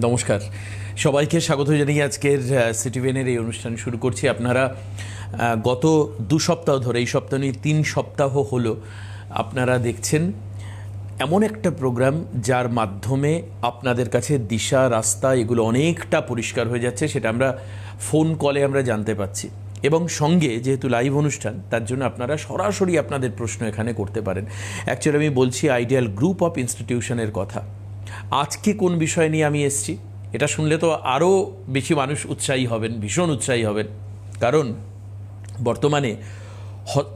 নমস্কার, সবাইকে স্বাগত জানিয়ে আজকের সিটিভেনের এই অনুষ্ঠান শুরু করছি। আপনারা গত 2 সপ্তাহ ধরে, এই সপ্তাহ নিয়ে 3 সপ্তাহ হলো আপনারা দেখছেন এমন একটা প্রোগ্রাম যার মাধ্যমে আপনাদের কাছে দিশা রাস্তা এগুলো অনেকটা পরিষ্কার হয়ে যাচ্ছে। সেটা আমরা ফোন কলে আমরা জানতে পাচ্ছি, এবং সঙ্গে যেহেতু লাইভ অনুষ্ঠান তার জন্য আপনারা সরাসরি আপনাদের প্রশ্ন এখানে করতে পারেন। অ্যাকচুয়ালি আমি বলছি আইডিয়াল গ্রুপ অফ ইনস্টিটিউশনের কথা। আজকে কোন বিষয় নিয়ে আমি এসেছি এটা শুনলে তো আরও বেশি মানুষ উৎসাহী হবেন, ভীষণ উৎসাহী হবেন। কারণ বর্তমানে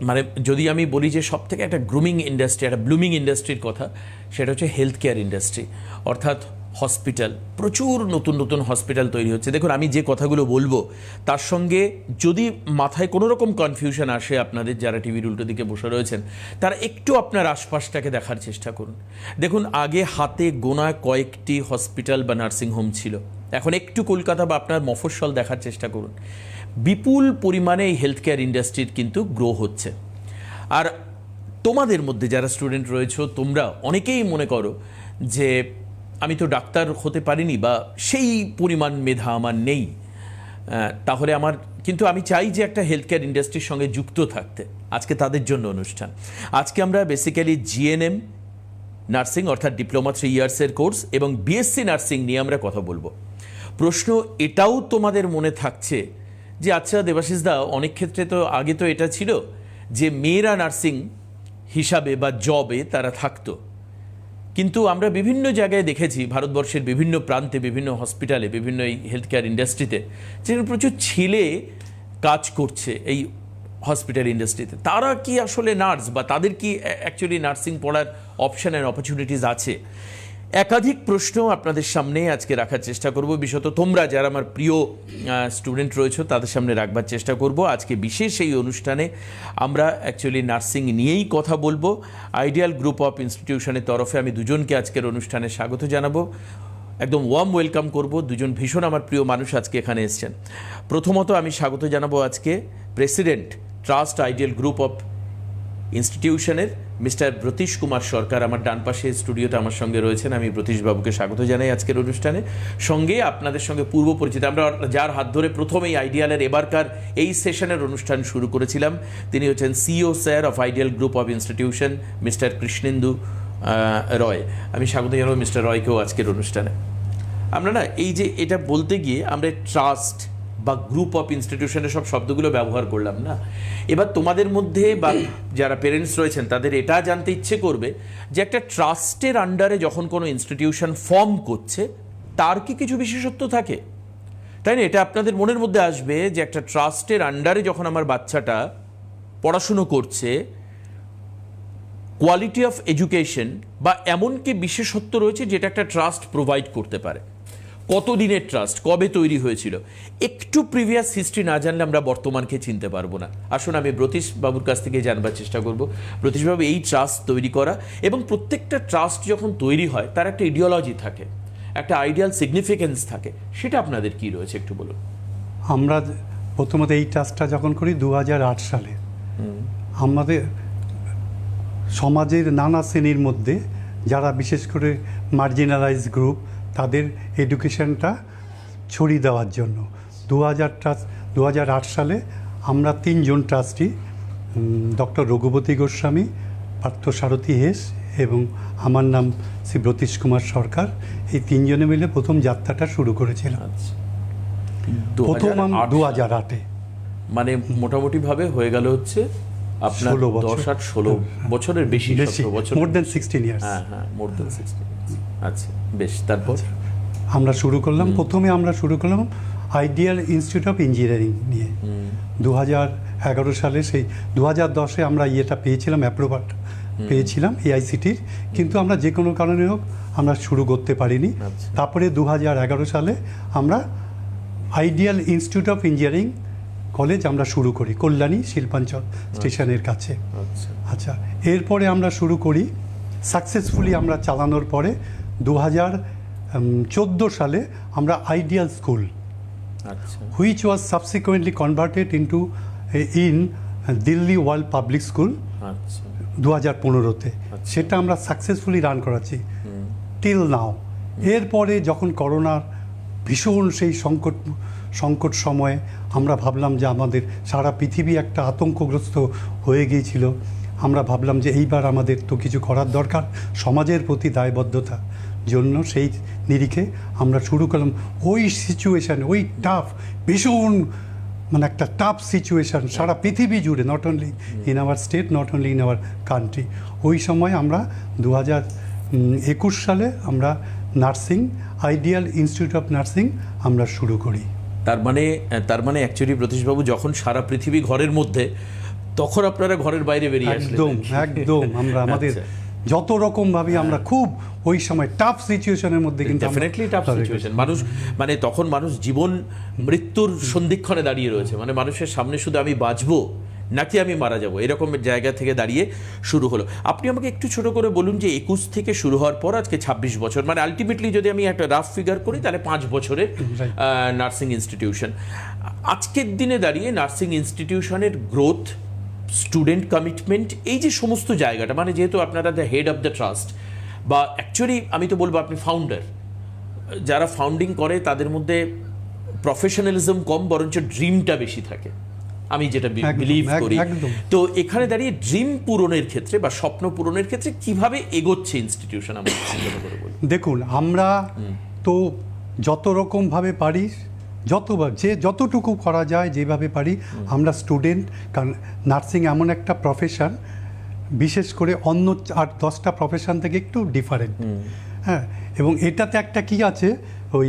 মানে যদি আমি বলি যে সব থেকে একটা গ্রুমিং ইন্ডাস্ট্রি, একটা ব্লুমিং ইন্ডাস্ট্রির কথা, সেটা হচ্ছে হেলথ কেয়ার ইন্ডাস্ট্রি, অর্থাৎ হসপিটাল। প্রচুর নতুন নতুন হসপিটাল তৈরি হচ্ছে। দেখুন, আমি যে কথাগুলো বলবো তার সঙ্গে যদি মাথায় কোনো রকম কনফিউশন আসে আপনাদের, যারা টিভির উল্টো দিকে বসে রয়েছেন, তারা একটু আপনার আশপাশটাকে দেখার চেষ্টা করুন। দেখুন, আগে হাতে গোনা কয়েকটি হসপিটাল বা নার্সিংহোম ছিল, এখন একটু কলকাতা বা আপনার মফস্বল দেখার চেষ্টা করুন। বিপুল পরিমাণে এই হেলথ কেয়ার ইন্ডাস্ট্রির কিন্তু গ্রো হচ্ছে। আর তোমাদের মধ্যে যারা স্টুডেন্ট রয়েছো, তোমরা অনেকেই মনে করো যে আমি তো ডাক্তার হতে পারিনি বা সেই পরিমাণ মেধা আমার নেই, তাহলে আমার কিন্তু আমি চাই যে একটা হেলথ কেয়ার ইন্ডাস্ট্রির সঙ্গে যুক্ত থাকতে। আজকে তাদের জন্য অনুষ্ঠান। আজকে আমরা বেসিক্যালি জিএনএম নার্সিং অর্থাৎ ডিপ্লোমা 3 ইয়ার্সের কোর্স এবং বিএসসি নার্সিং নিয়ে আমরা কথা বলবো। প্রশ্ন এটাও তোমাদের মনে থাকছে যে আচ্ছা দেবাশিস দা, অনেক ক্ষেত্রে তো আগে তো এটা ছিল যে মেয়েরা নার্সিং হিসাবে বা জবে তারা থাকতো, কিন্তু আমরা বিভিন্ন জায়গায় দেখেছি ভারতবর্ষের বিভিন্ন প্রান্তে, বিভিন্ন হসপিটালে, বিভিন্ন এই হেলথ কেয়ার ইন্ডাস্ট্রিতে যেখানে প্রচুর ছেলে কাজ করছে এই হসপিটাল ইন্ডাস্ট্রিতে। তারা কি আসলে নার্স, বা তাদের কি অ্যাকচুয়ালি নার্সিং পড়ার অপশন অ্যান্ড অপরচুনিটিস আছে? একাধিক প্রশ্ন আপনাদের সামনে আজকে রাখার চেষ্টা করব, বিশেষত তোমরা যারা আমার প্রিয় স্টুডেন্ট রয়েছে তাদের সামনে রাখবার চেষ্টা করব। আজকে বিশেষ এই অনুষ্ঠানে আমরা অ্যাকচুয়ালি নার্সিং নিয়েই কথা বলবো। আইডিয়াল গ্রুপ অফ ইনস্টিটিউশনের তরফে আমি দুজনকে আজকের অনুষ্ঠানে স্বাগত জানাবো, একদম ওয়ার্ম ওয়েলকাম করব। দুজন ভীষণ আমার প্রিয় মানুষ আজকে এখানে এসছেন। প্রথমত আমি স্বাগত জানাবো আজকে president trust ideal group of ইনস্টিটিউশনের মিস্টার ব্রতীশ কুমার সরকার। আমার ডান পাশে স্টুডিওতে আমার সঙ্গে রয়েছেন। আমি ব্রতীশবাবুকে স্বাগত জানাই আজকের অনুষ্ঠানে। সঙ্গে আপনাদের সঙ্গে পূর্ব পরিচিত, আমরা যার হাত ধরে প্রথমেই আইডিয়ালের এবারকার এই সেশনের অনুষ্ঠান শুরু করেছিলাম, তিনি হচ্ছেন CEO sir of ideal group of institution mister Krishnendu Roy. আমি স্বাগত জানাবো মিস্টার রয়কেও আজকের অনুষ্ঠানে। আমরা না এই যে এটা বলতে গিয়ে আমরা ট্রাস্ট বা গ্রুপ অফ ইনস্টিটিউশনের সব শব্দগুলো ব্যবহার করলাম না। এবার তোমাদের মধ্যে বা যারা পেরেন্টস রয়েছেন তাদের এটা জানতে ইচ্ছে করবে যে একটা ট্রাস্টের আন্ডারে যখন কোনো ইনস্টিটিউশন ফর্ম করছে তার কি কিছু বিশেষত্ব থাকে, তাই না? এটা আপনাদের মনের মধ্যে আসবে যে একটা ট্রাস্টের আন্ডারে যখন আমার বাচ্চাটা পড়াশুনো করছে, কোয়ালিটি অফ এডুকেশন বা এমন কি বিশেষত্ব রয়েছে যেটা একটা ট্রাস্ট প্রোভাইড করতে পারে। কতদিনের ট্রাস্ট, কবে তৈরি হয়েছিল, একটু প্রিভিয়াস হিস্ট্রি না জানলে আমরা বর্তমানকে চিনতে পারবো না। আসুন আমি ব্রতীশ বাবুর কাছ থেকে জানবার চেষ্টা করব। ব্রতীশ বাবু, এই ট্রাস্ট তৈরি করা এবং প্রত্যেকটা ট্রাস্ট যখন তৈরি হয় তার একটা ইডিওলজি থাকে, একটা আইডিয়াল সিগনিফিকেন্স থাকে, সেটা আপনাদের কি রয়েছে একটু বলুন। আমরা প্রথমত এই ট্রাস্টটা যখন করি 2008 সালে, আমাদের সমাজের নানা শ্রেণীর মধ্যে যারা বিশেষ করে মার্জিনালাইজ গ্রুপ, তাদের এডুকেশনটা ছড়িয়ে দেওয়ার জন্য 2008 সালে আমরা 3 জন ট্রাস্টি, ডক্টর রঘুপতি গোস্বামী, পার্থসারথী হেস এবং আমার নাম শ্রী ব্রতীশ কুমার সরকার, এই 3 জনে মিলে প্রথম যাত্রাটা শুরু করেছিলাম। প্রথম 2008-এ, মানে মোটামুটিভাবে হয়ে গেল হচ্ছে আপনার 16 বছরের বেশি, মোর দেন 16 ইয়ার্স। হ্যাঁ, মোর দেন 16। আচ্ছা, বেশ। তারপর আমরা শুরু করলাম, প্রথমে আমরা শুরু করলাম আইডিয়াল ইনস্টিটিউট অফ ইঞ্জিনিয়ারিং নিয়ে 2011 সালে। সেই 2010-এ আমরা ইয়েটা পেয়েছিলাম, অ্যাপ্রুভালটা পেয়েছিলাম এআইসিটির, কিন্তু আমরা যে কোনো কারণে হোক আমরা শুরু করতে পারিনি। তারপরে 2011 সালে আমরা ideal institute of engineering college আমরা শুরু করি কল্যাণী শিল্পাঞ্চল স্টেশনের কাছে। আচ্ছা, এরপরে আমরা শুরু করি সাকসেসফুলি আমরা চালানোর পরে 2014 সালে আমরা ideal school, which was subsequently converted in Delhi world public school 2015-তে, সেটা আমরা সাকসেসফুলি রান করাচ্ছি টিল নাও। এরপরে যখন করোনার ভীষণ সেই সংকট সময়ে আমরা ভাবলাম যে আমাদের সারা পৃথিবী একটা আতঙ্কগ্রস্ত হয়ে গিয়েছিল। আমরা ভাবলাম যে এইবার আমাদের তো কিছু করার দরকার, সমাজের প্রতি দায়বদ্ধতা জন্য সেই নিরিখে আমরা শুরু করলাম। ওই সিচুয়েশানে, ওই টাফ, ভীষণ মানে একটা টাফ সিচুয়েশান সারা পৃথিবী জুড়ে, not only in our state, not only in our country. ওই সময় আমরা 2021 সালে আমরা nursing, ideal institute of nursing আমরা শুরু করি। তার মানে অ্যাকচুয়ালি প্রতীশবাবু যখন সারা পৃথিবী ঘরের মধ্যে, তখন আপনারা ঘরের বাইরে বেরিয়ে আসলেন। একদম আমরা আমাদের যত রকম ভাবে আমরা খুব ওই সময় টাফ সিচুয়েশনের মধ্যে, কিন্তু ডেফিনেটলি টাফ সিচুয়েশন। মানুষ মানে তখন মানুষ জীবন মৃত্যুর সন্ধিক্ষণে দাঁড়িয়ে রয়েছে, মানে মানুষের সামনে শুধু আমি বাঁচবো নাকি আমি মারা যাব, এরকম জায়গা থেকে দাঁড়িয়ে শুরু হলো। আপনি আমাকে একটু ছোট করে বলুন যে 21 থেকে শুরু হওয়ার পর আজকে 26 বছর, মানে আলটিমেটলি যদি আমি একটা রাফ ফিগার করি তাহলে 5 বছরের নার্সিং ইনস্টিটিউশন। আজকের দিনে দাঁড়িয়ে নার্সিং ইনস্টিটিউশনের গ্রোথ, স্টুডেন্ট কমিটমেন্ট, এই যে সমস্ত জায়গাটা, মানে যেহেতু আপনারা the head of the trust, বা অ্যাকচুয়ালি আমি তো বলবো আপনি ফাউন্ডার, যারা ফাউন্ডিং করে তাদের মধ্যে প্রফেশনালিজম কম, বরঞ্চ ড্রিমটা বেশি থাকে, আমি যেটা বিলিভ করি। তো এখানে দাঁড়িয়ে ড্রিম পূরণের ক্ষেত্রে বা স্বপ্ন পূরণের ক্ষেত্রে কিভাবে এগোচ্ছে ইনস্টিটিউশন, আমরা দেখুন, আমরা তো যত রকমভাবে পারি, যতটুকু করা যায় যেভাবে পারি আমরা স্টুডেন্ট, কারণ নার্সিং এমন একটা প্রফেশন, বিশেষ করে অন্য 8-10টা প্রফেশন থেকে একটু ডিফারেন্ট। হ্যাঁ, এবং এটাতে একটা কি আছে, ওই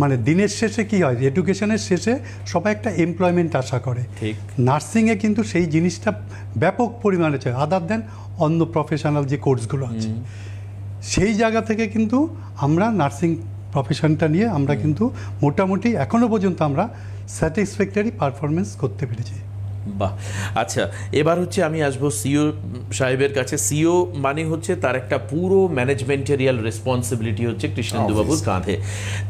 মানে দিনের শেষে কি হয়, এডুকেশনের শেষে সবাই একটা এমপ্লয়মেন্ট আশা করে। নার্সিংয়ে কিন্তু সেই জিনিসটা ব্যাপক পরিমাণে চাই, আদার দেন অন্য প্রফেশনাল যে কোর্সগুলো আছে। সেই জায়গা থেকে কিন্তু আমরা নার্সিং প্রফেশনটা নিয়ে আমরা কিন্তু মোটামুটি এখনো পর্যন্ত আমরা স্যাটিসফ্যাক্টরি পারফরমেন্স করতে পেরেছি। বাহ, আচ্ছা, এবার হচ্ছে আমি আসবো সিও সাহেবের কাছে। সিও মানে হচ্ছে তার একটা পুরো ম্যানেজমেন্টেরিয়াল রেসপন্সিবিলিটি হচ্ছে কৃষ্ণেন্দুবাবুর কাঁধে।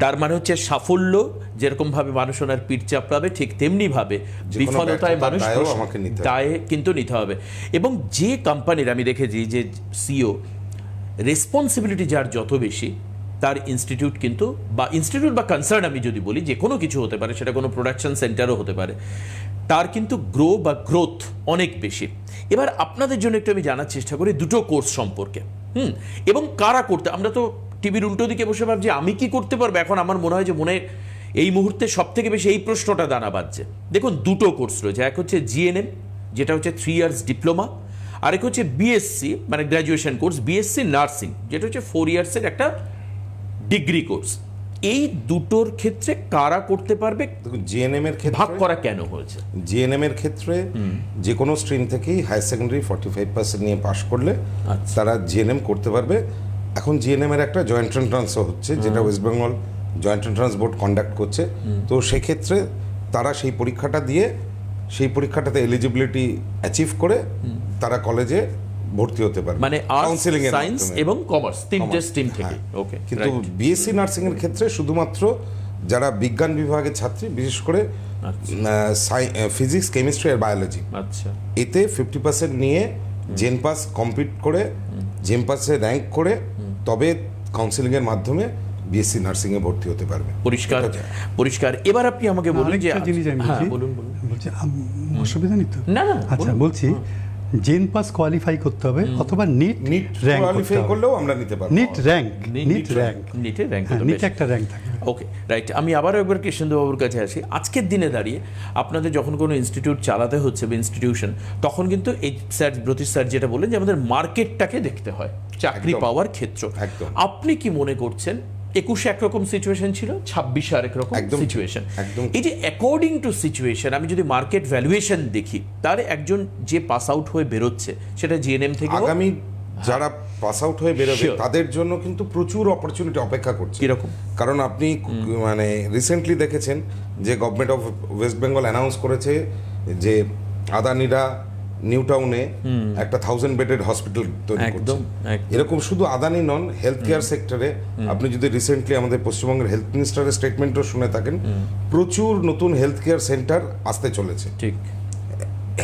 তার মানে হচ্ছে সাফল্য যেরকম ভাবে মানুষ ওনার পিঠ চাপড়াবে, ঠিক তেমনি ভাবে বিফলতায় মানুষ দায় কিন্তু নিতে হবে। এবং যে কোম্পানির আমি দেখেছি যে সিও রেসপন্সিবিলিটি যার যত বেশি, তার ইনস্টিটিউট কিন্তু বা ইনস্টিটিউট বা কনসার্ন আমি যদি বলি, যে কোনো কিছু হতে পারে, সেটা কোনো প্রোডাকশন সেন্টারও হতে পারে, তার কিন্তু গ্রোথ অনেক বেশি। এবার আপনাদের জন্য একটু আমি জানার চেষ্টা করি দুটো কোর্স সম্পর্কে, এবং কারা করতে। আমরা তো টিভির উল্টো দিকে বসে ভাবছি আমি কি করতে পারবো, এখন আমার মনে হয় যে মনে এই মুহূর্তে সব থেকে বেশি এই প্রশ্নটা দানা বাজছে। দেখুন, দুটো কোর্স রয়েছে, এক হচ্ছে জিএনএম, যেটা হচ্ছে 3 ইয়ার্স ডিপ্লোমা, আরেক হচ্ছে বিএসসি মানে গ্র্যাজুয়েশন কোর্স, বিএসসি নার্সিং, যেটা হচ্ছে 4 ইয়ার্সের একটা ডিগ্রি কোর্স। এই দুটোর ক্ষেত্রে কারা করতে পারবে? দেখুন, জিএনএম এর ক্ষেত্রে ভাগ করা কেন হয়েছে? জিএনএম এর ক্ষেত্রে যে কোনো স্ট্রিম থেকেই হায়ার সেকেন্ডারি 45% নিয়ে পাশ করলে তারা জিএনএম করতে পারবে। এখন জিএনএম এর একটা জয়েন্ট এন্ট্রান্সও হচ্ছে, যেটা West Bengal joint entrance board conduct করছে। তো সেক্ষেত্রে তারা সেই পরীক্ষাটা দিয়ে, সেই পরীক্ষাটাতে এলিজিবিলিটি অ্যাচিভ করে তারা কলেজে ভর্তি হতে পারবে, মানে আর্টস, সায়েন্স এবং কমার্স তিনটে স্ট্রিম থেকে। ওকে, কিন্তু বিএসসি নার্সিং এর ক্ষেত্রে শুধুমাত্র যারা বিজ্ঞান বিভাগের ছাত্রী, বিশেষ করে ফিজিক্স, কেমিস্ট্রি আর বায়োলজি, আচ্ছা, এতে 50% নিয়ে জেন পাস কমপ্লিট করে, জেন পাসে র্যাঙ্ক করে তবে কাউন্সিলিং এর মাধ্যমে বিএসসি নার্সিং এ ভর্তি হতে পারবে। পরিষ্কার। এবার আপনি আমাকে বলুন যে বলুন, অসুবিধা নেই তো? না, আচ্ছা, বলছি জেন পাস কোয়ালিফাই করতে হবে, অথবা নিট র্যাঙ্ক কোয়ালিফাই করলেও আমরা নিতে পারবো। নিট একটা র্যাঙ্ক থাকে। ওকে, রাইট। আমি আবারও একবার কৃষ্ণেন্দুবাবুর কাছে আসি। আজকের দিনে দাঁড়িয়ে আপনাদের যখন কোনো ইনস্টিটিউট চালাতে হচ্ছে বা ইনস্টিটিউশন, তখন কিন্তু এই স্যার, ব্রতীশ স্যার যেটা বললেন যে আমাদের মার্কেটটাকে দেখতে হয় চাকরি পাওয়ার ক্ষেত্র। আপনি কি মনে করছেন 21 একরকম সিচুয়েশন ছিল, 26 আরেক রকম সিচুয়েশন? এই যে অ্যাকর্ডিং টু সিচুয়েশন, আমি যদি মার্কেট ভ্যালুয়েশন দেখি, তাহলে একজন যে পাস আউট হয়ে বেরোচ্ছে, সেটা জিএনএম থেকে, আগামী যারা পাস আউট হয়ে বেরোবে তাদের জন্য কিন্তু প্রচুর অপরচুনিটি অপেক্ষা করছে। কিরকম? কারণ আপনি মানে রিসেন্টলি দেখেছেন যে government of West Bengal announce করেছে যে আদানিরা নিউ টাউনে একটা 1000 বেডেড হসপিটাল তৈরি করছে। এরকম শুধু আদানি নন, হেলথ কেয়ার সেক্টরে আপনি যদি রিসেন্টলি আমাদের পশ্চিমবঙ্গের হেলথ মিনিস্টারের স্টেটমেন্টও শুনে থাকেন, প্রচুর নতুন হেলথ কেয়ার সেন্টার আসতে চলেছে। ঠিক,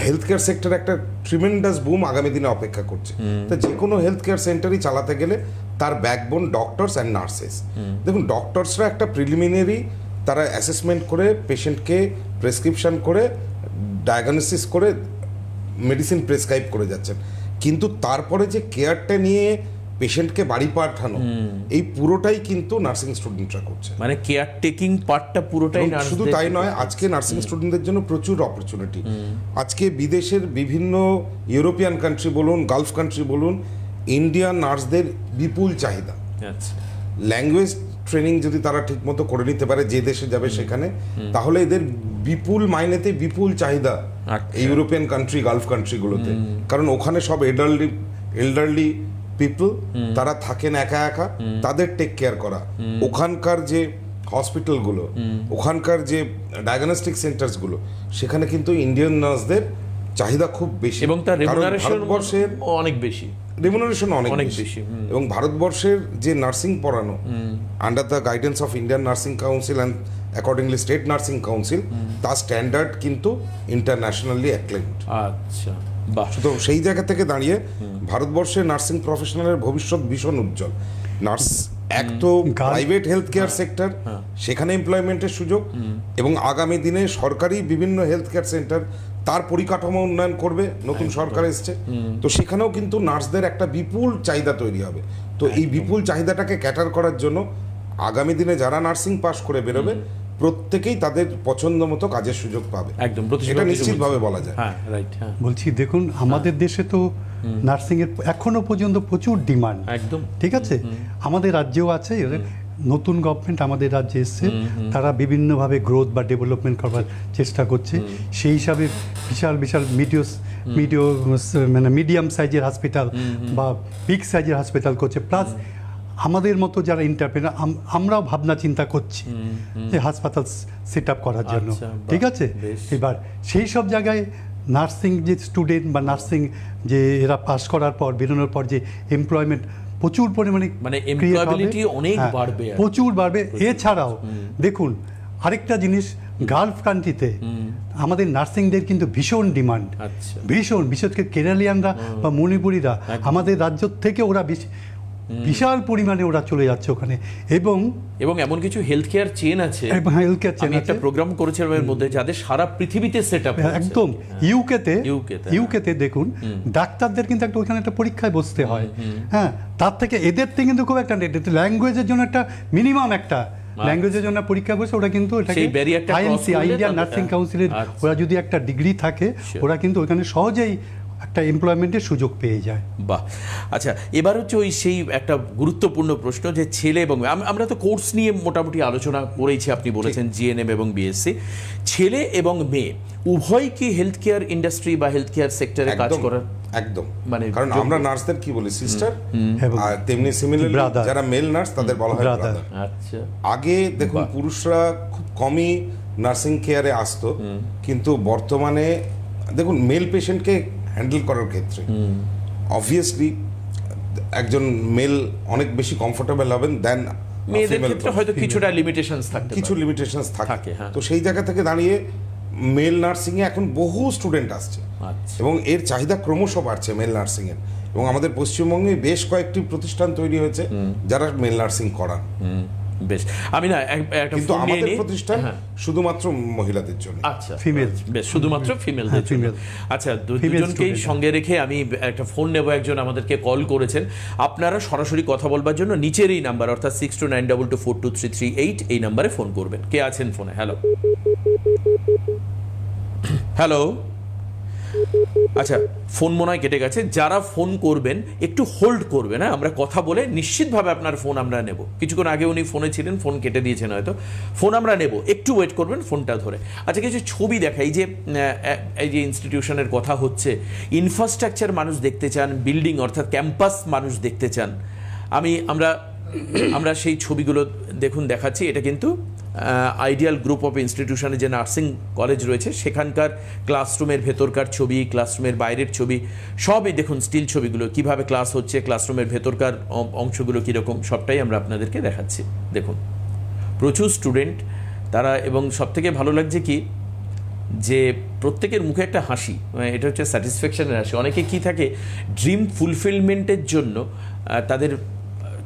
হেলথ কেয়ার সেক্টর একটা ট্রিমেন্ডাস বুম আগামী দিনে অপেক্ষা করছে। তো যে কোনো হেলথ কেয়ার সেন্টারই চালাতে গেলে তার ব্যাকবোন ডক্টরস অ্যান্ড নার্সেস। দেখুন, ডক্টরসরা একটা প্রিলিমিনারি তারা অ্যাসেসমেন্ট করে পেশেন্টকে প্রেসক্রিপশন করে ডায়াগনোসিস করে মেডিসিন প্রেসক্রাইব করে যাচ্ছেন, কিন্তু তারপরে যে কেয়ারটা নিয়ে পেশেন্টকে বাড়ি পাঠানো, এই পুরোটাই কিন্তু নার্সিং স্টুডেন্টরা করছে। মানে কেয়ার টেকিং পার্টটা পুরোটাই এবং শুধু তাই নয়, আজকে নার্সিং স্টুডেন্টদের জন্য প্রচুর অপরচুনিটি। আজকে বিদেশের বিভিন্ন ইউরোপিয়ান কান্ট্রি বলুন, গালফ কান্ট্রি বলুন, ইন্ডিয়ান নার্সদের বিপুল চাহিদা। আচ্ছা, ল্যাঙ্গুয়েজ ট্রেনিং যদি তারা ঠিকমতো করে নিতে পারে যে দেশে যাবে সেখানে, তাহলে এদের বিপুল মাইনেতে বিপুল চাহিদা এই ইউরোপিয়ান কান্ট্রি, গালফ কান্ট্রিগুলোতে। কারণ ওখানে সব এল্ডারলি পিপল, তারা থাকেন একা একা, তাদের টেক কেয়ার করা। ওখানকার যে হসপিটালগুলো, ওখানকার যে ডায়াগনস্টিক সেন্টারসগুলো, সেখানে কিন্তু ইন্ডিয়ান নার্সদের চাহিদা খুব বেশি এবং তার রেমুনারেশন ভারতবর্ষের অনেক বেশি, রেমুনারেশন অনেক অনেক বেশি। বেশি। এবং ভারতবর্ষের যে নার্সিং পড়ানো under the guidance of Indian nursing council and accordingly state nursing council, তার স্ট্যান্ডার্ড কিন্তু ইন্টারন্যাশনালি অ্যাক্লেমড। আচ্ছা, বাহ। তো সেই জায়গা থেকে দাঁড়িয়ে ভারতবর্ষের নার্সিং প্রফেশনালের ভবিষ্যৎ ভীষণ উজ্জ্বল। নার্স এক তো প্রাইভেট হেলথ কেয়ার সেক্টর, সেখানে এমপ্লয়মেন্টের সুযোগ, এবং আগামী দিনে সরকারি বিভিন্ন হেলথ কেয়ার সেন্টার তার পরিকাঠামো উন্নয়ন করবে, নতুন সরকার এসছে, তো সেখানেও কিন্তু নার্সদের একটা বিপুল চাহিদা তৈরি হবে। তো এই বিপুল চাহিদাটাকে ক্যাটার করার জন্য আগামী দিনে যারা নার্সিং পাস করে বেরোবে, প্রত্যেকেই তাদের পছন্দ মতো কাজের সুযোগ পাবে, একদম এটা নিশ্চিতভাবে বলা যায়। হ্যাঁ, রাইট। হ্যাঁ, বলছি দেখুন, আমাদের দেশে তো নার্সিং এর এখনো পর্যন্ত প্রচুর ডিমান্ড, একদম ঠিক আছে। আমাদের রাজ্যেও আছে, নতুন গভর্নমেন্ট আমাদের রাজ্যে এসছে, তারা বিভিন্নভাবে গ্রোথ বা ডেভেলপমেন্ট করবার চেষ্টা করছে। সেই হিসাবে বিশাল বিশাল মানে মিডিয়াম সাইজের হসপিটাল বা বিগ সাইজের হসপিটাল করছে। প্লাস আমাদের মতো যারা এন্টারপ্রেনার, আমরাও ভাবনা চিন্তা করছি যে হাসপাতাল সেট আপ করার জন্য, আচ্ছা, বাহ, ঠিক আছে। বেশ। এবার সেই সব জায়গায় নার্সিং যে স্টুডেন্ট বা নার্সিং যে এরা পাস করার পর বেরোনোর পর যে এমপ্লয়মেন্ট প্রচুর পরিমাণে মানে create হবে। এমপ্লয়াবিলিটি অনেক হ্যাঁ, বাড়বে আর কি। প্রচুর বাড়বে। এছাড়াও দেখুন আরেকটা জিনিস, গালফ কান্ট্রিতে আমাদের নার্সিংদের কিন্তু ভীষণ ডিমান্ড, আচ্ছা, ভীষণ, বিশেষ করে কেরালিয়ানরা বা মণিপুরিরা আমাদের রাজ্য থেকে ওরা বিশাল পরিমাণে ওরা চলে যাচ্ছে ওখানে। এবং এমন কিছু হেলথ কেয়ার চেন আছে, হেলথ কেয়ার চেন আমি একটা প্রোগ্রাম করেছিলাম এর মধ্যে, যাদের সারা পৃথিবীতে সেট আপ একদম। ইউকেতে হ্যাঁ। দেখুন ডাক্তারদের কিন্তু একটা ওখানে একটা পরীক্ষায় বসতে হয়, হ্যাঁ, তার থেকে এদের থেকে কিন্তু খুব একটা ল্যাঙ্গুয়েজের জন্য একটা মিনিমাম একটা ল্যাঙ্গুয়েজের জন্য পরীক্ষা বসে ওরা কিন্তু এটাকে আইএনসি, ইন্ডিয়ান নার্সিং কাউন্সিলের ওরা যদি একটা ডিগ্রি থাকে, ওরা কিন্তু ওখানে সহজেই একটা এমপ্লয়মেন্টের সুযোগ পেয়ে যায়। বাহ। আচ্ছা, এবার হচ্ছে ওই সেই একটা গুরুত্বপূর্ণ প্রশ্ন যে ছেলে এবং আমরা তো কোর্স নিয়ে মোটামুটি আলোচনা করেছি, আপনি বলেছেন জিএনএম এবং বিএসসি, ছেলে এবং মেয়ে উভয় কি হেলথ কেয়ার ইন্ডাস্ট্রি বা হেলথ কেয়ার সেক্টরে কাজ করার? একদম, মানে কারণ আমরা নার্সদের কি বলি সিস্টার, এবং আর তেমনি সিমিলারলি brother। যারা মেল নার্স তাদের বলা হয় Brother। ব্রাদার। আচ্ছা, আগে দেখুন পুরুষরা খুব কমই নার্সিং কেয়ারে আসতো, কিন্তু বর্তমানে দেখুন মেল পেশেন্টকে হ্যান্ডেল করার ক্ষেত্রে অবভিয়াসলি একজন মেল অনেক বেশি কমফোর্টেবল হবেন দেন মেয়েদের ক্ষেত্রে হয়তো কিছুটা লিমিটেশনস থাকতে কিছু পারে। লিমিটেশনস থাকে, থাকে। হ্যাঁ। তো সেই জায়গা থেকে দাঁড়িয়ে মেল নার্সিং এ এখন বহু স্টুডেন্ট আসছে, আচ্ছা, এবং এর চাহিদা ক্রমশ বাড়ছে মেল নার্সিং এর। এবং আমাদের পশ্চিমবঙ্গে বেশ কয়েকটি প্রতিষ্ঠান তৈরি হয়েছে যারা মেল নার্সিং করান। বেশ। আমি না একটা কিন্তু ফোন নিয়ে আমাদের নিই। প্রতিষ্ঠান হ্যাঁ। শুধুমাত্র মহিলাদের জন্য। আচ্ছা, Female। বেশ, শুধুমাত্র ফিমেলদের হ্যাঁ, জন্য। female। আচ্ছা, Female দুজনকেই student। সঙ্গে রেখে আমি একটা ফোন নেব। একজন আমাদেরকে কল করেছেন, আপনারা সরাসরি কথা বলবার জন্য নিচের এই নাম্বার অর্থাৎ 6292242338 এই নাম্বারে ফোন করবেন। কে আছেন ফোনে? Hello, hello. আচ্ছা, ফোন মনে হয় কেটে গেছে। যারা ফোন করবেন একটু হোল্ড করবেন, হ্যাঁ, আমরা কথা বলে নিশ্চিতভাবে আপনার ফোন আমরা নেব। কিছুক্ষণ আগে উনি ফোনে ছিলেন, ফোন কেটে দিয়েছেন হয়তো, ফোন আমরা নেব, একটু ওয়েট করবেন ফোনটা ধরে। আচ্ছা, কিছু ছবি দেখা, এই যে ইনস্টিটিউশনের কথা হচ্ছে, ইনফ্রাস্ট্রাকচার মানুষ দেখতে চান, বিল্ডিং অর্থাৎ ক্যাম্পাস মানুষ দেখতে চান। আমরা সেই ছবিগুলো দেখুন দেখাচ্ছি। এটা কিন্তু আইডিয়াল গ্রুপ অফ ইনস্টিটিউশনে যে নার্সিং কলেজ রয়েছে সেখানকার ক্লাসরুমের ভেতরকার ছবি, ক্লাসরুমের বাইরের ছবি, সবই দেখুন স্টিল ছবিগুলো, কিভাবে ক্লাস হচ্ছে, ক্লাসরুমের ভেতরকার অংশগুলো কীরকম, সবটাই আমরা আপনাদেরকে দেখাচ্ছি। দেখুন প্রচুর স্টুডেন্ট তারা, এবং সবথেকে ভালো লাগছে কি যে প্রত্যেকের মুখে একটা হাসি, এটা হচ্ছে স্যাটিসফ্যাকশনের হাসি। অনেকে কি থাকে, ড্রিম ফুলফিলমেন্টের জন্য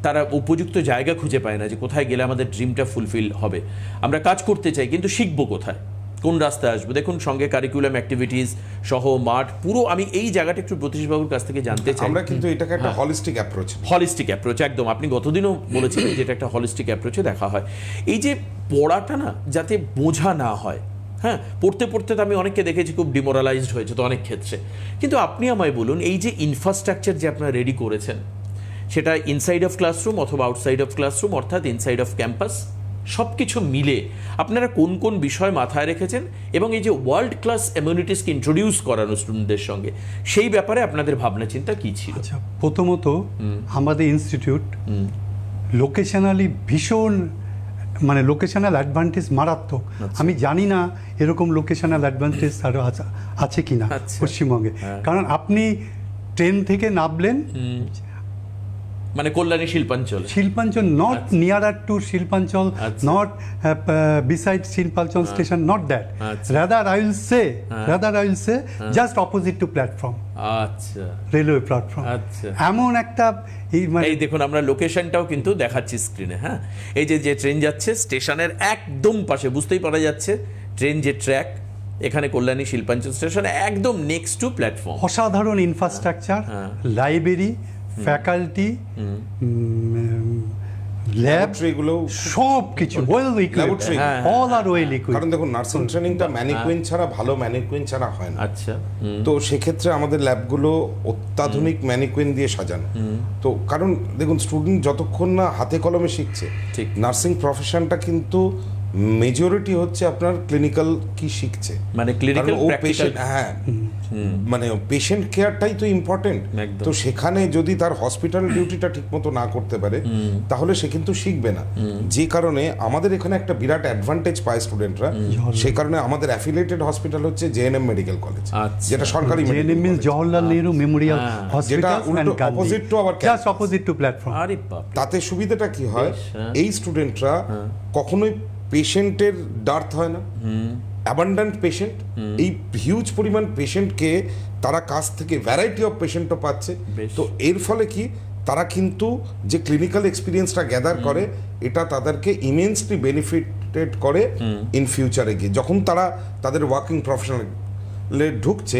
তারা উপযুক্ত জায়গা খুঁজে পায় না যে কোথায় গেলে আমাদের ড্রিমটা ফুলফিল হবে। আমরা কাজ করতে চাই কিন্তু শিখবো কোথায়, কোন রাস্তায় আসবো? দেখুন সঙ্গে কারিকুলাম অ্যাক্টিভিটিস সহ মাঠ পুরো, আমি এই জায়গাটা একটু প্রতীশবাবুর কাছ থেকে জানতে চাই। আমরা কিন্তু এটাকে একটা হলিস্টিক অ্যাপ্রোচ, হলিস্টিক অ্যাপ্রোচ, একদম আপনি গতদিনও বলেছিলেন যেটা একটা হলিস্টিক অ্যাপ্রোচে দেখা হয়। এই যে পড়াটা না যাতে বোঝা না হয়, হ্যাঁ, পড়তে পড়তে তো আমি অনেককে দেখেছি খুব ডিমোরালাইজড হয়েছে তো অনেক ক্ষেত্রে, কিন্তু আপনি আমায় বলুন এই যে ইনফ্রাস্ট্রাকচার যে আপনারা রেডি করেছেন, সেটা ইনসাইড অফ ক্লাসরুম অথবা আউটসাইড অফ ক্লাসরুম অর্থাৎ ইনসাইড অফ ক্যাম্পাস, সব কিছু মিলে আপনারা কোন কোন বিষয় মাথায় রেখেছেন এবং এই যে ওয়ার্ল্ড ক্লাস অ্যামিউনিটিসকে ইন্ট্রোডিউস করানো স্টুডেন্টদের সঙ্গে, সেই ব্যাপারে আপনাদের ভাবনা চিন্তা কী ছিল? আচ্ছা, প্রথমত আমাদের ইনস্টিটিউট লোকেশনালি ভীষণ, মানে লোকেশনাল অ্যাডভান্টেজ মারাত্মক। আমি জানি না এরকম লোকেশনাল অ্যাডভান্টেজ আরও আছে কি না পশ্চিমবঙ্গে। কারণ আপনি ট্রেন থেকে নামলেন মানে কল্যাণী শিল্পাঞ্চল, নট নিয়ারার টু শিল্পাঞ্চল, নট বিসাইড শিল্পাঞ্চল station, not that, rather I will say just opposite to platform, আচ্ছা, রেলওয়ে প্ল্যাটফর্ম। আচ্ছা, এমন একটা এই দেখুন আমরা লোকেশনটাও কিন্তু দেখাচ্ছি স্ক্রিনে। হ্যাঁ, এই যে ট্রেন যাচ্ছে স্টেশনের একদম পাশে, বুঝতেই পারা যাচ্ছে ট্রেন যে ট্র্যাক, এখানে কল্যাণী শিল্পাঞ্চল স্টেশন একদম নেক্সট টু প্ল্যাটফর্ম। অসাধারণ ইনফ্রাস্ট্রাকচার, লাইব্রেরি, ফ্যাকাল্টি, ল্যাব, সব কিছু well equipped, all are well equipped. কারণ দেখুন নার্সিং ট্রেনিংটা ম্যানিকুইন ছাড়া, ভালো ম্যানিকুইন ছাড়া হয় না। আচ্ছা, তো সেক্ষেত্রে আমাদের ল্যাবগুলো অত্যাধুনিক ম্যানিকুইন দিয়ে সাজানো। তো কারণ দেখুন স্টুডেন্ট যতক্ষণ না হাতে কলমে শিখছে, ঠিক, নার্সিং প্রফেশনটা কিন্তু মেজরিটি হচ্ছে আপনার ক্লিনিক্যাল কি শিখছে, মানে ক্লিনিক্যাল প্র্যাকটিক্যাল। হ্যাঁ, মানে পেশেন্ট কেয়ারটাই তো ইম্পর্টেন্ট। তো সেখানে যদি তার হসপিটাল ডিউটিটা ঠিকমতো না করতে পারে তাহলে সে কিন্তু শিখবে না। যে কারণে আমাদের এখানে একটা বিরাট অ্যাডভান্টেজ পায় স্টুডেন্টরা, সেই কারণে আমাদের অ্যাফিলিয়েটেড হসপিটাল হচ্ছে জেএনএম মেডিকেল কলেজ, যেটা সরকারি GNM means Jawaharlal Nehru Memorial hospital, opposite to আবার জাস্ট অপোজিট টু প্ল্যাটফর্ম। আরে বাপ, তাতে সুবিধাটা কি হয়, এই স্টুডেন্টরা কখনোই পেশেন্টের ডার্থ হয় না, অ্যাবান্ডেন্ট পেশেন্ট, এই হিউজ পরিমাণ পেশেন্টকে তারা কাছ থেকে ভ্যারাইটি অফ পেশেন্টও পাচ্ছে। তো এর ফলে কি তারা কিন্তু যে ক্লিনিক্যাল এক্সপিরিয়েন্সটা গ্যাদার করে, এটা তাদেরকে ইমেন্সলি বেনিফিটেড করে ইন ফিউচারে গিয়ে, যখন তারা তাদের ওয়ার্কিং প্রফেশনালে ঢুকছে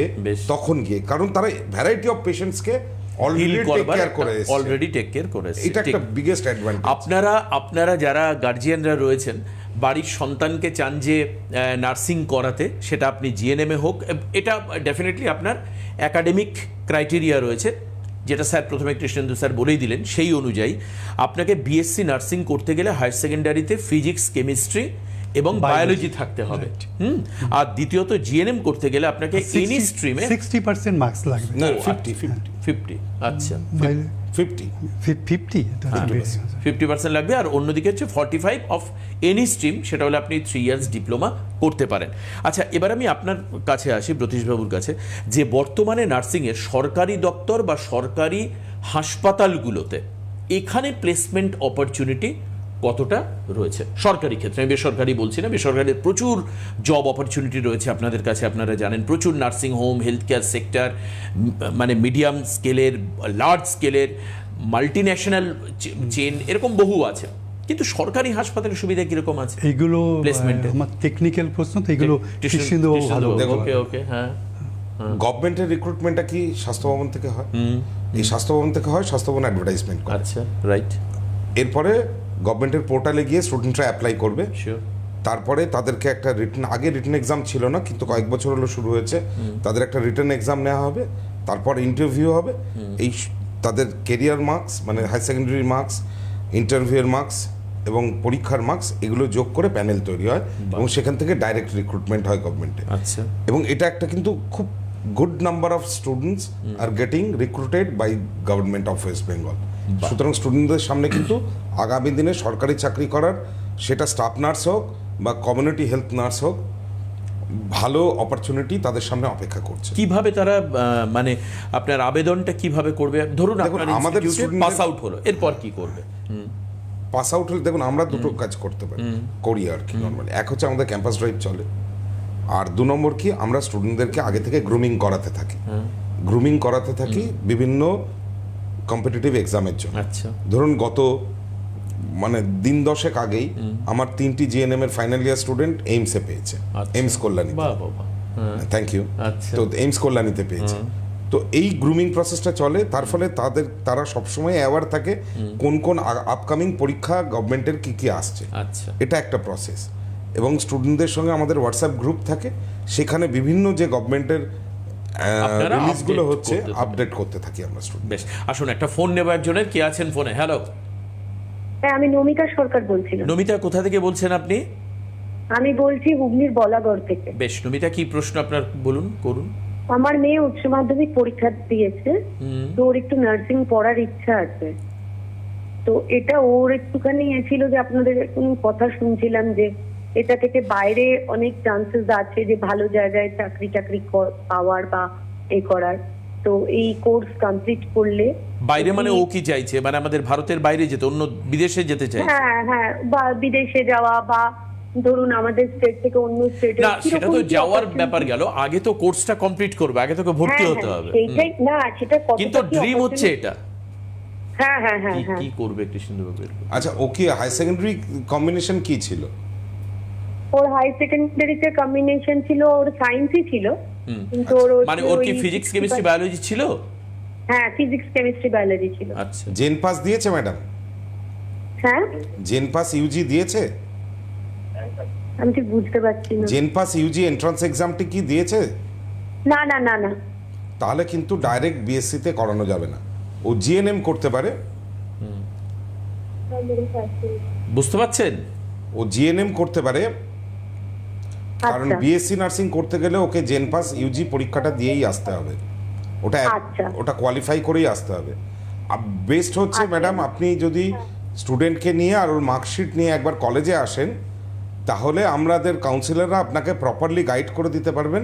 তখন গিয়ে, কারণ তারা ভ্যারাইটি অফ পেশেন্টসকে অলরেডি টেক কেয়ার করেছে। এটা একটা বিগেস্ট অ্যাডভান্টেজ। আপনারা যারা গার্জিয়ানরা রয়েছেন, বাড়ির সন্তানকে চান যে নার্সিং করাতে, সেটা আপনি জিএনএমে হোক, এটা ডেফিনেটলি আপনার একাডেমিক ক্রাইটেরিয়া রয়েছে, যেটা স্যার প্রথমে কৃষ্ণেন্দু স্যার বলেই দিলেন। সেই অনুযায়ী আপনাকে বিএসসি নার্সিং করতে গেলে হায়ার সেকেন্ডারিতে ফিজিক্স, কেমিস্ট্রি এবং বায়োলজি থাকতে হবে। আর দ্বিতীয়ত জিএনএম করতে গেলে আপনাকে এনি স্ট্রিমে 60% মার্কস লাগবে। না, 50। আচ্ছা, 50% লাগবে। আর অন্যদিকে হচ্ছে 45 অফ এনি স্ট্রিম, সেটা হলে আপনি 3 ইয়ার্স ডিপ্লোমা করতে পারেন। আচ্ছা, এবার আমি আপনার কাছে আসি, ব্রতীশবাবুর কাছে, যে বর্তমানে নার্সিংয়ের সরকারি দপ্তর বা সরকারি হাসপাতালগুলোতে এখানে প্লেসমেন্ট অপরচুনিটি কতটা রয়েছে সরকারি ক্ষেত্রে? আমি বেসরকারি বলছি না, বেসরকারি প্রচুর জব অপরচুনিটি রয়েছে আপনাদের কাছে, আপনারা জানেন, প্রচুর nursing home, health care sector, মানে মিডিয়াম স্কেলের, লার্জ স্কেলের, মাল্টি ন্যাশনাল চেন, এরকম বহু আছে। কিন্তু সরকারি হাসপাতালের সুবিধা কিরকম আছে এইগুলো? প্লেসমেন্টে আমার টেকনিক্যাল প্রশ্ন, তো এগুলো কৃষ্ণেন্দুবাবু ভালো। ওকে, হ্যাঁ। গভর্নমেন্টের রিক্রুটমেন্টটা কি স্বাস্থ্য ভবন থেকে হয়? এই স্বাস্থ্য ভবন থেকে হয়, স্বাস্থ্য ভবন অ্যাডভার্টাইজমেন্ট করে। আচ্ছা, রাইট। এরপরে গভর্নমেন্টের পোর্টালে গিয়ে স্টুডেন্টরা অ্যাপ্লাই করবে। তারপরে তাদেরকে একটা আগে রিটেন এক্সাম ছিল না, কিন্তু কয়েক বছর হলো শুরু হয়েছে, তাদের একটা রিটেন এক্সাম নেওয়া হবে, তারপর ইন্টারভিউ হবে। এই তাদের কেরিয়ার মার্কস, মানে হায়ার সেকেন্ডারি মার্কস, ইন্টারভিউয়ের মার্কস এবং পরীক্ষার মার্কস, এগুলো যোগ করে প্যানেল তৈরি হয় এবং সেখান থেকে ডাইরেক্ট রিক্রুটমেন্ট হয় গভর্নমেন্টে। আচ্ছা, এবং এটা একটা কিন্তু খুব good number of students are getting recruited by government of West Bengal. সুতরাং স্টুডেন্টদের সামনে কিন্তু আগামী দিনে সরকারি চাকরি করার, সেটা স্টাফ নার্স হোক বা কমিউনিটি হেলথ নার্স হোক, ভালো অপরচুনিটি তাদের সামনে অপেক্ষা করছে। কিভাবে তারা মানে আপনার আবেদনটা কিভাবে করবে? ধরুন আমাদের পাস আউট হলো, এরপর কি করবে? পাস আউট হলে দেখুন আমরা দুটো কাজ করতে পারি, করি আর কি নর্মালি। এক হচ্ছে আমাদের ক্যাম্পাস ড্রাইভ চলে, আর 2 নম্বর কি, আমরা স্টুডেন্টদেরকে আগে থেকে গ্রুমিং করাতে থাকি। বিভিন্ন কম্পিটিটিভ এক্সামের জন্য। আচ্ছা, ধরুন গত মানে দিন 10 আগেই আমার 3টি জিএনএম এর ফাইনাল ইয়ার স্টুডেন্ট এইমসে পেয়েছে, আচ্ছা। এইমস কল্যাণীতে। বাহ বাহ বাহ, হ্যাঁ, থ্যাংক ইউ। আচ্ছা। তো এইমস কল্যাণীতে পেয়েছে। তো এই গ্রুমিং প্রসেসটা চলে, তার ফলে তারা সবসময় অ্যাওয়ার থাকে কোন কোন আপকামিং পরীক্ষা গভর্নমেন্টের কি কি আসছে। আচ্ছা, এটা একটা প্রসেস। এবং স্টুডেন্টদের সঙ্গে আমাদের হোয়াটসঅ্যাপ গ্রুপ থাকে, সেখানে বিভিন্ন যে গভর্নমেন্টের আপনারা রিলিজগুলো update হচ্ছে করতে থাকেন। আপডেট করতে থাকি আমরা স্টুডেন্ট। বেশ, আসুন একটা ফোন নেব একজনের। কে আছেন ফোনে? হ্যালো, হ্যাঁ, আমি নমিতা সরকার বলছিলাম। নমিতা কোথা থেকে বলছেন আপনি? আমি বলছি হুগলির বলাগড় থেকে। বেশ, নমিতা কি প্রশ্ন আপনার বলুন, করুন। আমার মেয়ে উচ্চ মাধ্যমিক পরীক্ষা দিয়েছে, তো ওর একটু নার্সিং পড়ার ইচ্ছা আছে। তো এটা ওর একটুখানি ছিল যে আপনাদের কোনো কথা শুনছিলাম যে এটা থেকে বাইরে অনেক চান্সেস আছে যে ভালো জায়গায় চাকরি পাওয়ার বা এ করার। তো এই কোর্স কমপ্লিট করলে বাইরে মানে ও কি চাইছে? মানে আমাদের ভারতের বাইরে যেতে, অন্য বিদেশে যেতে চাইছে? হ্যাঁ হ্যাঁ, বা বিদেশে যাওয়া, বা ধরুন আমাদের স্টেট থেকে অন্য স্টেটে। না, সেটা তো যাওয়ার ব্যাপার গেল, আগে তো কোর্সটা কমপ্লিট করবে, আগে তোকে ভর্তি হতে হবে। সেইটাই না, সেটা কিন্তু ড্রিম হচ্ছে এটা। হ্যাঁ হ্যাঁ হ্যাঁ কি হ্যাঁ। কি করবে কৃষ্ণবাবু? আচ্ছা, ও কি হাই সেকেন্ডারি কম্বিনেশন কি ছিল? ওর হাই সেকেন্ডারিতে কম্বিনেশন ছিল, ওর সায়েন্সই ছিল, কিন্তু মানে ওর কি ফিজিক্স, কেমিস্ট্রি, বায়োলজি ছিল? হ্যাঁ, ফিজিক্স, কেমিস্ট্রি, বায়োলজি ছিল। আচ্ছা, জেন পাস দিয়েছে ম্যাডাম? হ্যাঁ, জেন পাস ইউজি দিয়েছে? আমি ঠিক বুঝতে পারছি না। জেন পাস ইউজি এন্ট্রান্স এক্সামটি কি দিয়েছে? না না না না। তাহলে কিন্তু ডাইরেক্ট বিএসসি তে করানো যাবে না, ও জিএনএম করতে পারে। বুঝতে পারছেন? ও জিএনএম করতে পারে, কারণ আচ্ছা। বিএসসি নার্সিং করতে গেলে ওকে জেন পাস ইউজি পরীক্ষাটা দিয়েই আসতে হবে। ওটা আচ্ছা। ওটা কোয়ালিফাই করেই আসতে হবে। বেস্ট হচ্ছে আচ্ছা। ম্যাডাম, আপনি যদি স্টুডেন্টকে নিয়ে আর ওর মার্কশিট নিয়ে একবার কলেজে আসেন, তাহলে আমাদের কাউন্সিলররা আপনাকে প্রপারলি গাইড করে দিতে পারবেন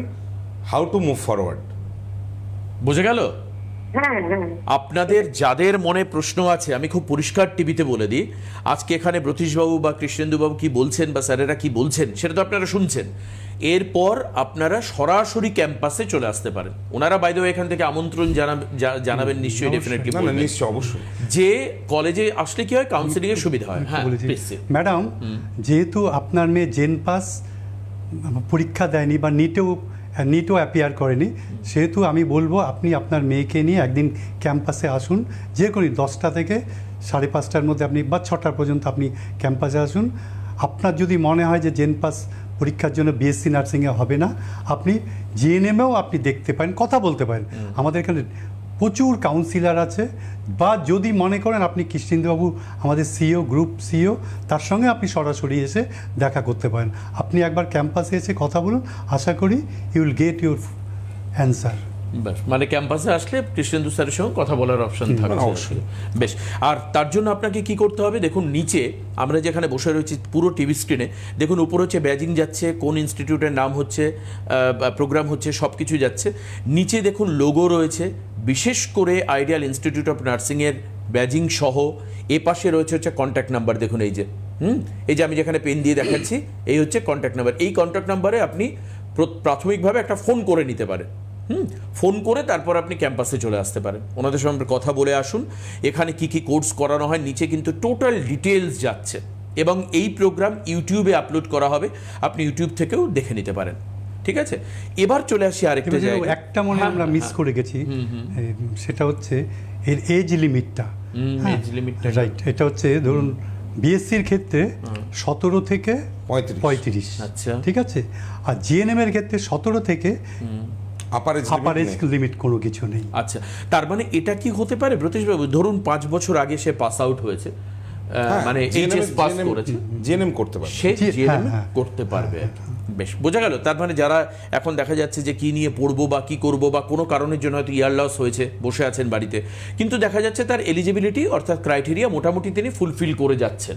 হাউ টু মুভ ফরওয়ার্ড। বুঝে গেল? হ্যাঁ হ্যাঁ। আপনাদের যাদের মনে প্রশ্ন আছে, আমি খুব পরিষ্কার টিভিতে বলে দিই, আজকে এখানে ব্রতীশবাবু বা কৃষ্ণেন্দুবাবু কি বলছেন বা স্যারেরা কি বলছেন সেটা তো আপনারা শুনছেন। এরপর আপনারা সরাসরি ক্যাম্পাসে চলে আসতে পারেন। ওনারা বাইরে এখান থেকে আমন্ত্রণ জানাবেন নিশ্চয়ই, ডেফিনেটলি না না, নিশ্চয়, অবশ্যই। যে কলেজে আসলে কি হয়, কাউন্সিলিং এর সুবিধা হয়। হ্যাঁ, বলেছি please, sir। ম্যাডাম, যেহেতু আপনার মেয়ে জেন পাস পরীক্ষা দেয়নি বা নিটও অ্যাপিয়ার করেনি, সেহেতু আমি বলবো আপনি আপনার মেয়েকে নিয়ে একদিন ক্যাম্পাসে আসুন। যে কোনো 10টা থেকে 5:30টার মধ্যে আপনি বা 6টা পর্যন্ত আপনি ক্যাম্পাসে আসুন। আপনার যদি মনে হয় যে জেন পাস পরীক্ষার জন্য বিএসসি নার্সিংয়ে হবে না, আপনি জিএনএমেও আপনি দেখতে পারেন, কথা বলতে পারেন। আমাদের এখানে প্রচুর কাউন্সিলর আছে। বা যদি মনে করেন আপনি কৃষ্ণেন্দুবাবু আমাদের গ্রুপ সিইও, তার সঙ্গে আপনি সরাসরি এসে দেখা করতে পারেন। আপনি একবার ক্যাম্পাসে এসে কথা বলুন, আশা করি you will get your answer. ব্যাস, মানে ক্যাম্পাসে আসলে কৃষ্ণেন্দু স্যারের সঙ্গে কথা বলার অপশন থাকবে। অবশ্যই। বেশ, আর তার জন্য আপনাকে কি করতে হবে দেখুন, নিচে আমরা যেখানে বসে রয়েছি পুরো টিভি স্ক্রিনে দেখুন, উপরে হচ্ছে ব্যাজিং যাচ্ছে, কোন ইনস্টিটিউটের নাম হচ্ছে, প্রোগ্রাম হচ্ছে, সব কিছু যাচ্ছে। নিচে দেখুন লোগো রয়েছে, বিশেষ করে আইডিয়াল ইনস্টিটিউট অফ নার্সিংয়ের ব্যাজিং সহ। এ পাশে রয়েছে হচ্ছে কন্ট্যাক্ট নাম্বার, দেখুন এই যে এই যে আমি যেখানে পেন দিয়ে দেখাচ্ছি, এই হচ্ছে কন্ট্যাক্ট নাম্বার। এই কন্ট্যাক্ট নাম্বারে আপনি প্রাথমিকভাবে একটা ফোন করে নিতে পারেন। ফোন করে তারপর আপনি ক্যাম্পাসে চলে আসতে পারেন, ওনাদের সঙ্গে কথা বলে আসুন। এখানে কি কি কোর্স করানো হয় নিচে কিন্তু টোটাল ডিটেলস যাচ্ছে, এবং এই প্রোগ্রাম ইউটিউবে আপলোড করা হবে, আপনি ইউটিউব থেকেও দেখে নিতে পারেন। ঠিক আছে, এবার চলে আসি আরেকটা জায়গায়। একটা মনে আমরা মিস করে গেছি, সেটা হচ্ছে এর এজ লিমিটটা। এজ লিমিটটা রাইট, এটা হচ্ছে ধরুন বিএসসির ক্ষেত্রে 17 থেকে 35। আচ্ছা, ঠিক আছে। আর জিএনএম এর ক্ষেত্রে 17 থেকে আপার এজ লিমিট কোনো কিছু নেই। আচ্ছা, তার মানে এটা কি হতে পারে ব্রতীশবাবু, ধরুন 5 বছর আগে সে পাস আউট হয়েছে, মানে এইচএস পাস করেছে, জিএনএম করতে পারে, সে জিএনএম হ্যাঁ, করতে পারবে। বেশ, বোঝা গেল। তার মানে যারা এখন দেখা যাচ্ছে যে কি নিয়ে পড়বো বা কি করবো, বা কোনো কারণের জন্য হয়তো ইয়ার লস হয়েছে, বসে আছেন বাড়িতে, কিন্তু দেখা যাচ্ছে তার এলিজিবিলিটি অর্থাৎ ক্রাইটেরিয়া মোটামুটি তিনি ফুলফিল করে যাচ্ছেন।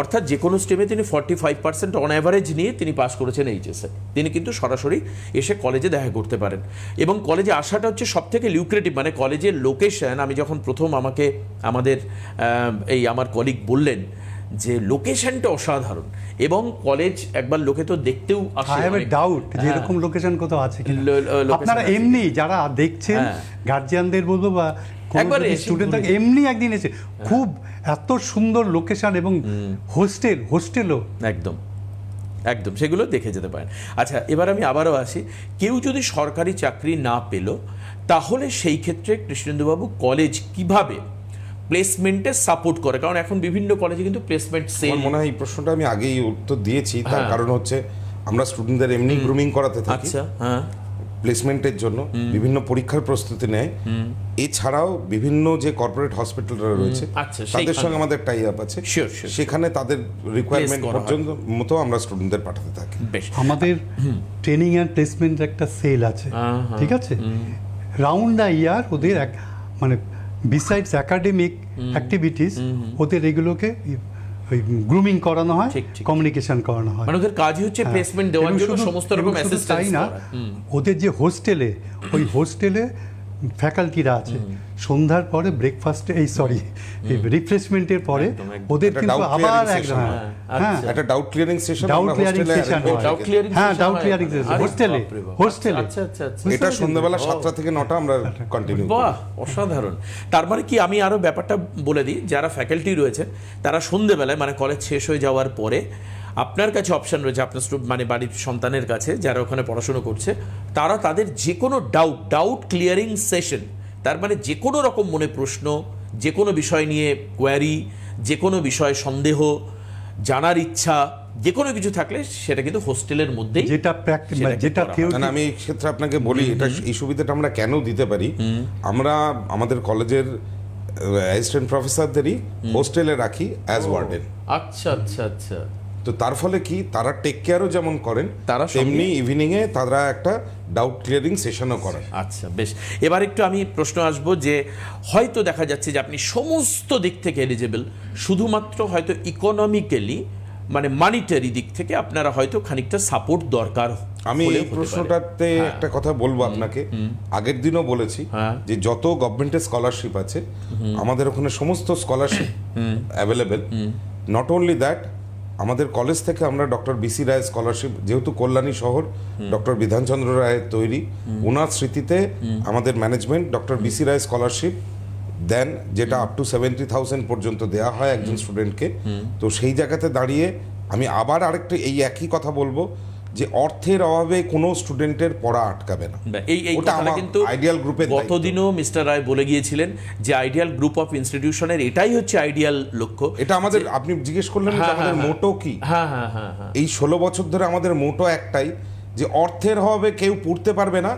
অর্থাৎ যে কোনো স্ট্রিমে তিনি 45% অন অ্যাভারেজ নিয়ে তিনি পাস করেছেন এইচএসে, তিনি কিন্তু সরাসরি এসে কলেজে দেখা করতে পারেন। এবং কলেজে আসাটা হচ্ছে সব থেকে লিউক্রেটিভ, মানে কলেজের লোকেশন। আমি যখন প্রথম আমাদের আমার কলিগ বললেন যে লোকেশনটা অসাধারণ, এবং কলেজ একবার লোকে তো দেখতেও আসে। আই হ্যাভ এ ডাউট যে এরকম লোকেশন কোথাও আছে কিনা। আপনারা এমনি যারা দেখছেন, গার্জিয়ানদের বলবো বা একবার এসে স্টুডেন্ট ঘুরে থাকে এমনি একদিন এসে খুব এত সুন্দর লোকেশন এবং হোস্টেলও একদম একদম সেগুলো দেখে যেতে পারেন। আচ্ছা, এবার আমি আবারও আসি, কেউ যদি সরকারি চাকরি না পেল তাহলে সেই ক্ষেত্রে কৃষ্ণেন্দুবাবু কলেজ কিভাবে প্লেসমেন্টে সাপোর্ট করে? কারণ এখন বিভিন্ন কলেজে কিন্তু প্লেসমেন্ট সেল। আমার মনে হয় এই প্রশ্নটা আমি আগেই উত্তর দিয়েছি, তার কারণ হচ্ছে আমরা স্টুডেন্টদের এমনি গ্রুমিং করাতে থাকি আচ্ছা, হ্যাঁ, প্লেসমেন্টের জন্য, বিভিন্ন পরীক্ষার প্রস্তুতি নেয়। এছাড়াও বিভিন্ন যে কর্পোরেট হসপিটালরা রয়েছে আচ্ছা, তাদের সেইখানে। সঙ্গে আমাদের টাই আপ আছে, Sure, sure. সেখানে তাদের রিকোয়ারমেন্ট করা হয়। পর্যন্ত মতো আমরা স্টুডেন্টদের পাঠাতে থাকি। বেশ, আমাদের ট্রেনিং অ্যান্ড প্লেসমেন্ট একটা সেল আছে, ঠিক আছে, রাউন্ড দ্য ইয়ার ওদের মানে বিসাইডস একাডেমিক অ্যাক্টিভিটিস ওদের এগুলোকে ওই গ্রুমিং করানো হয়, ঠিক, ঠিক। কমিউনিকেশন করানো হয়। মানে ওদের কাজই হচ্ছে প্লেসমেন্ট দেওয়ার এবং জন্য শুধু- সমস্ত এবং রকম শুধু অ্যাসিস্ট্যান্স তাই না, ওদের যে হোস্টেলে ওই হোস্টেলে ফ্যাকাল্টিরা আছে, সন্ধ্যার পরে ব্রেকফাস্টে রিফ্রেশমেন্টের পরে একদম, একদম। ওদের একটা কিন্তু doubt আবার clearing একদম session হ্যাঁ, হয়। হ্যাঁ আচ্ছা। একটা doubt clearing session doubt clearing session হয়, ডাউট ক্লিয়ারিং হ্যাঁ session ডাউট হয়। ক্লিয়ারিং সেশন আরে হোস্টেলে বাপরে বাপ। হোস্টেলে আচ্ছা, আচ্ছা, আচ্ছা। এটা সন্ধ্যাবেলা 7টা থেকে 9টা আমরা কন্টিনিউ করি। বাহ, অসাধারণ। তার মানে কি, আমি আরো ব্যাপারটা বলে দিই, যারা ফ্যাকাল্টি রয়েছে তারা সন্ধেবেলায় মানে কলেজ শেষ হয়ে যাওয়ার পরে আপনার কাছে অপশন রয়েছে, আপনার মানে বাড়ির সন্তানের কাছে যারা ওখানে পড়াশোনা করছে, তারা তাদের যে কোনো ডাউট ক্লিয়ারিং সেশন, তার মানে যে কোনো রকম মনে প্রশ্ন, যে কোনো বিষয় নিয়ে কোয়ারি, যে কোনো বিষয়ে সন্দেহ, জানার ইচ্ছা, যে কোনো কিছু থাকলে সেটা কিন্তু হোস্টেলের মধ্যেই যেটা প্র্যাকটিস সেটাকে যেটা করা হয়। থিওরি না, আমি এই ক্ষেত্রে আপনাকে বলি, এটা এই সুবিধাটা আমরা কেন দিতে পারি। আমরা আমাদের কলেজের অ্যাসিস্ট্যান্ট প্রফেসরদেরই হোস্টেলে রাখি অ্যাজ ওয়ার্ডেন। আচ্ছা, আচ্ছা, আচ্ছা। তো তার ফলে কি, তারা টেক কেয়ারও যেমন করেন, তারা সঙ্গে- তেমনি ইভিনিংয়ে তারা একটা ডাউট ক্লিয়ারিং সেশনও করেন। আচ্ছা, বেশ। এবার একটু আমি প্রশ্ন আসবো যে হয়তো দেখা যাচ্ছে যে আপনি সমস্ত দিক থেকে এলিজেবল, শুধুমাত্র হয়তো ইকোনমিক্যালি মানে মানিটারি দিক থেকে আপনারা হয়তো খানিকটা সাপোর্ট দরকার আমি হলে এই হতে পারে। প্রশ্নটাতে একটা কথা বলবো আপনাকে, আগের দিনও বলেছি হ্যাঁ। যে যত গভর্নমেন্টের স্কলারশিপ আছে আমাদের ওখানে সমস্ত scholarship available. Not only that, আমাদের কলেজ থেকে আমরা ডক্টর বিসি রায় স্কলারশিপ, যেহেতু কল্যাণী শহর ডক্টর বিধানচন্দ্র রায়ের তৈরি, ওনার স্মৃতিতে আমাদের ম্যানেজমেন্ট ডক্টর বিসি রায় স্কলারশিপ দেন, যেটা আপ টু 70,000 পর্যন্ত দেওয়া হয় একজন স্টুডেন্টকে। তো সেই জায়গাতে দাঁড়িয়ে আমি আবার আরেকটা এই একই কথা বলবো যে অর্থের অভাবে কোনো স্টুডেন্টের পড়া আটকাবে না। এই ওটা কথাটা আমার কিন্তু আইডিয়াল গ্রুপের দায়িত্ব। গতদিনও মিস্টার রায় বলে গিয়েছিলেন যে আইডিয়াল গ্রুপ অফ ইনস্টিটিউশনের এটাই হচ্ছে আইডিয়াল লক্ষ্য। এটা আমাদের, আপনি জিজ্ঞেস করলেন যে হ্যাঁ, আমাদের হ্যাঁ, মোটো কি। হ্যাঁ, হ্যাঁ, হ্যাঁ, হ্যাঁ। এই 16 বছর ধরে আমাদের মোটো একটাই, যে অর্থের অভাবে কেউ পড়তে পারবে না,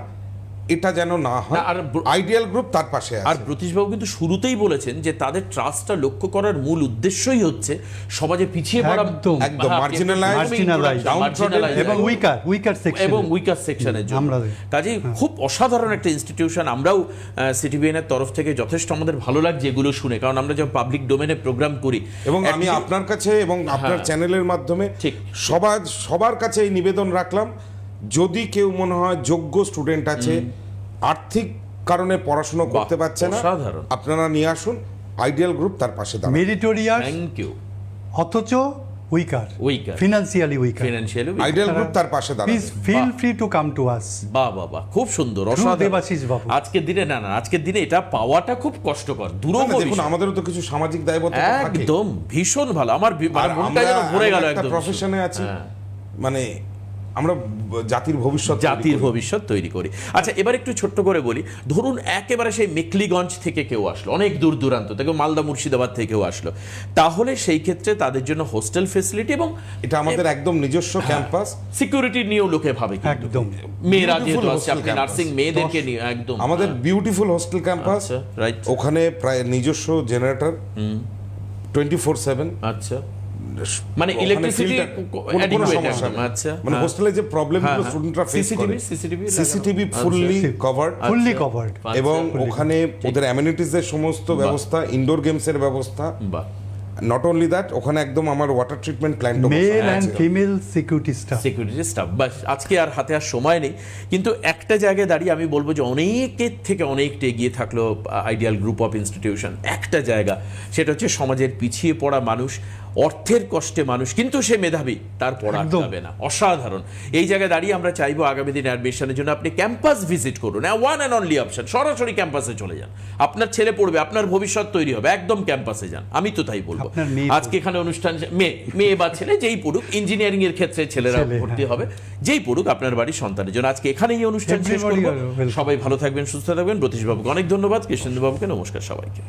এটা যেন না হয়। না, আর আইডিয়াল গ্রুপ তার পাশে আর আছে। ব্রতীশবাবু কিন্তু শুরুতেই বলেছেন যে তাদের ট্রাস্টটা লক্ষ্য করার মূল উদ্দেশ্যই হচ্ছে সমাজে পিছিয়ে পড়া, একদম, একদম হ্যাঁ, marginalized, marginalized, এবং উইকার সেকশন এবং উইকার সেকশনের জন্য। আমরা কাজেই খুব অসাধারণ একটা ইনস্টিটিউশন। আমরাও সিটিবিএন এর তরফ থেকে যথেষ্ট আমাদের ভালো লাগছে এগুলো শুনে, কারণ আমরা যখন পাবলিক ডোমেনে প্রোগ্রাম করি এবং আমি আপনার কাছে এবং আপনার চ্যানেলের মাধ্যমে ঠিক। সবার কাছে এই নিবেদন রাখলাম, যদি কেউ মনে হয় যোগ্য স্টুডেন্ট আছে, আর্থিক কারণে পড়াশোনা করতে পারছে না, অসাধারণ। আপনারা নিয়ে আসুন, আইডিয়াল গ্রুপ তার পাশে দাঁড়াবে। Meritorious thank you. অথচ weaker Weaker. Financially weaker. Financially ideal group তার পাশে প্লিজ দাঁড়াবে। Feel free to come to us. বাহ বাহ বাহ, খুব সুন্দর, অসাধারণ। দেবাশিস বাবু। আজকের দিনে আজকের দিনে এটা পাওয়াটা খুব কষ্টকর, দুরূহ দেখুন, বিষয়। আমাদেরও তো কিছু সামাজিক দায়বদ্ধতা থাকে। একদম ভীষণ ভালো, আমার আর মনটা যেন ভরে গেল একটা একদম। প্রফেশনে আছি, হ্যাঁ। মানে আমরা জাতির ভবিষ্যৎ তৈরি জাতির করি। ভবিষ্যৎ তৈরি করি। আচ্ছা, এবার একটু ছোট্ট করে বলি, ধরুন একেবারে সেই মেখলিগঞ্জ থেকে কেউ আসলো, অনেক দূর দূরান্ত থেকে, মালদা মুর্শিদাবাদ থেকেও আসলো, তাহলে সেই ক্ষেত্রে তাদের জন্য হোস্টেল ফেসিলিটি এবং এটা আমাদের একদম নিজস্ব ক্যাম্পাস। সিকিউরিটি নিয়েও লোকে ভাবে কিন্তু। একদম মেয়েরা Beautiful যেহেতু আছে, hostel আপনি campus। নার্সিং মেয়েদেরকে নিয়ে একদম আমাদের বিউটিফুল হোস্টেল ক্যাম্পাস, আচ্ছা, right. ওখানে প্রায় নিজস্ব জেনারেটর 24/7। আচ্ছা, মানে ওখানে ইলেকট্রিসিটি filter, কোনো সমস্যা নেই। আচ্ছা, মানে হোস্টেলে যে প্রবলেমগুলো হ্যাঁ, স্টুডেন্টরা ফেস করে, সিসিটিভি আচ্ছা। Fully covered, fully covered. এবং ওখানে ওদের অ্যামিনিটিজের সমস্ত ব্যবস্থা, ইনডোর গেমসের ব্যবস্থা। বাহ, নট অনলি দ্যাট, ওখানে একদম আমার water treatment plant male and female security staff. Security staff. বাস, আজকে আর হাতে আর সময় নেই, কিন্তু একটা জায়গায় দাঁড়িয়ে আমি বলবো যে অনেকের থেকে অনেকটা এগিয়ে থাকলো আইডিয়াল গ্রুপ অফ ইনস্টিটিউশন একটা জায়গা, সেটা হচ্ছে সমাজের পিছিয়ে পড়া মানুষ, অর্থের কষ্টে মানুষ, কিন্তু সে মেধাবী, তার পড়া একদম। আটকাবে না। অসাধারণ। এই জায়গায় দাঁড়িয়ে আমরা চাইবো আগামী দিনে অ্যাডমিশনের জন্য আপনি ক্যাম্পাস ভিজিট করুন। ওয়ান অ্যান্ড অনলি অপশন, সরাসরি ক্যাম্পাসে চলে যান। আপনার ছেলে পড়বে, আপনার ভবিষ্যৎ তৈরি হবে, একদম ক্যাম্পাসে যান। আমি তো তাই বলবো। আপনার মেয়ে আজকে এখানে অনুষ্ঠান, মেয়ে বা ছেলে যেই পড়ুক, ইঞ্জিনিয়ারিং এর ক্ষেত্রে ছেলেরা ছেলে, ভর্তি হবে, যেই পড়ুক আপনার বাড়ির সন্তানের জন্য। আজকে এখানেই এই অনুষ্ঠান শেষ Everybody করবো। are welcome. সবাই ভালো থাকবেন, সুস্থ থাকবেন। ব্রতীশ বাবুকে অনেক ধন্যবাদ, কৃষ্ণেন্দু বাবুকে নমস্কার সবাইকে।